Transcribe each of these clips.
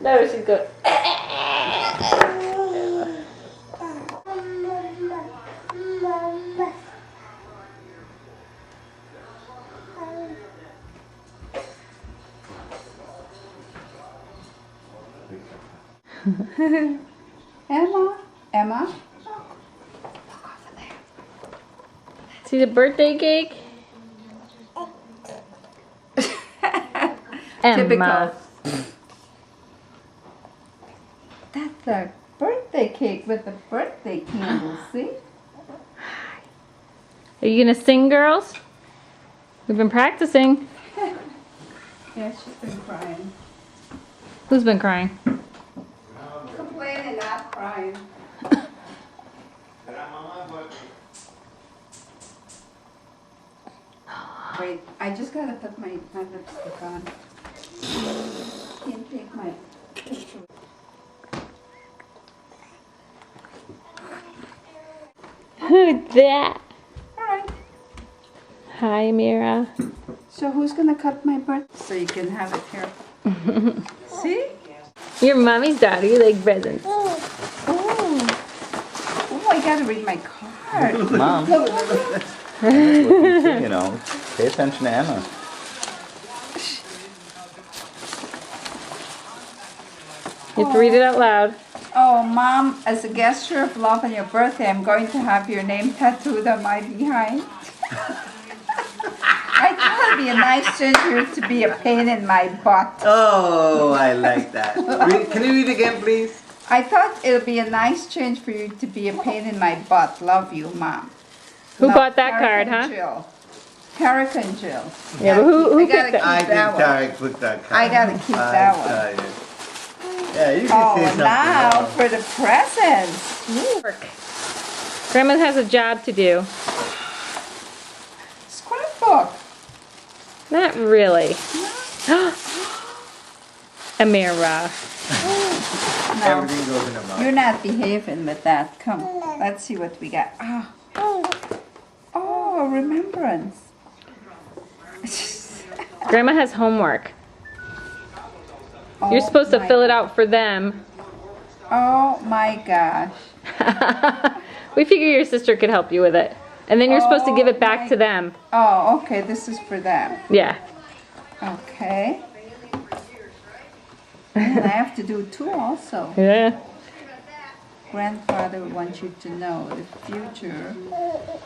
No, she's good. Emma. See the birthday cake? Emma. That's a birthday cake with a birthday candle, see? Are you gonna sing, girls? We've been practicing. Yeah, she's been crying. Who's been crying? Complaining, not crying. Wait, I just gotta put my lipstick on. Can't take my picture. Who's that? Alright. Hi, Mira. So who's gonna cut my birthday? So you can have it here. See? Your mommy's daughter, you like presents. Oh, I gotta read my card. Mom. You know, pay attention to Emma. You have to read it out loud. Oh, Mom, as a gesture of love on your birthday, I'm going to have your name tattooed on my behind. I thought it'd be a nice ginger to be a pain in my butt. Oh, I like that. Can you read again, please? I thought it would be a nice change for you to be a pain in my butt. Love you, Mom. Who Love, bought that Tarek card, and huh? Jill. Tarek and Jill. Yeah, but who I picked gotta it? keep I think that one. Tarek put that card. I gotta keep that one. tell you. Yeah, you can say Oh, something. now else. for the presents. Grandma has a job to do. Scrapbook. Not really. Amira. No, Everything goes in a mouth. you're not behaving with that. Come, let's see what we got. Oh, a remembrance. Grandma has homework. You're supposed to fill it out for them. Oh my gosh. We figure your sister could help you with it. And then you're supposed to give it back to them. Oh, okay, this is for them. Yeah. Okay. And I have to do two also. Yeah. Grandfather wants you to know the future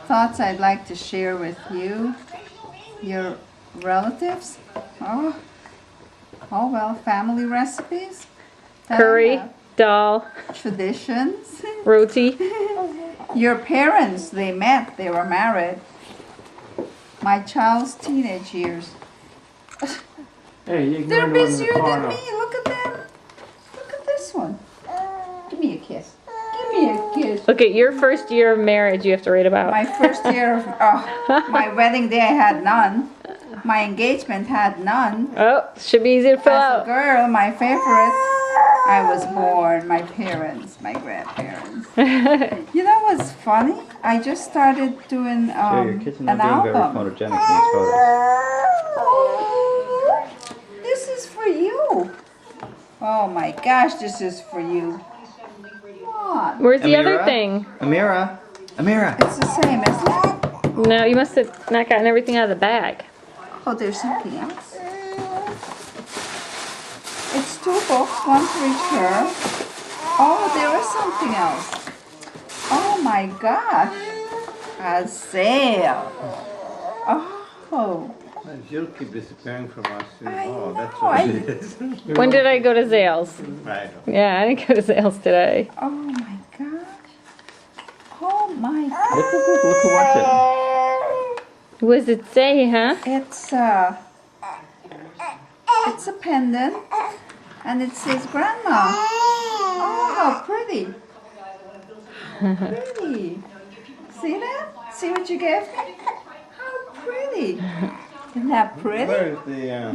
thoughts I'd like to share with you, your relatives. Oh well, family recipes. Curry, dal, Traditions. roti. Your parents, they met, they were married. My child's teenage years. Hey, you They're can go in the busier than corner. me. Look at them. Look at this one. Give me a kiss. Give me a kiss. Look at your first year of marriage you have to read about. My first year of my wedding day, I had none. My engagement had none. Oh, should be easy to fill As a out. girl, my favorite, I was born. My parents, my grandparents. You know what's funny? I just started doing So your kids are an not being very album. photogenic in these photos. This is for you. Oh my gosh, this is for you. Come on. Where's the other Amira? thing? Amira. Amira. It's the same, isn't it? No, you must have not gotten everything out of the bag. Oh, there's something else. It's two books, one for each girl. Oh, there is something else. Oh my gosh. A sale. Oh. She'll keep disappearing from us. I Oh, that's know, what I- it is. When did I go to Zales? Right. Yeah, I didn't go to Zales today. Oh my gosh. Oh my Look, gosh. look, look, look who wants it. What does it say, huh? It's a pendant and it says grandma. Oh, how pretty. Pretty. See that? See what you gave me? How pretty. Isn't that pretty? Where's the, Yeah.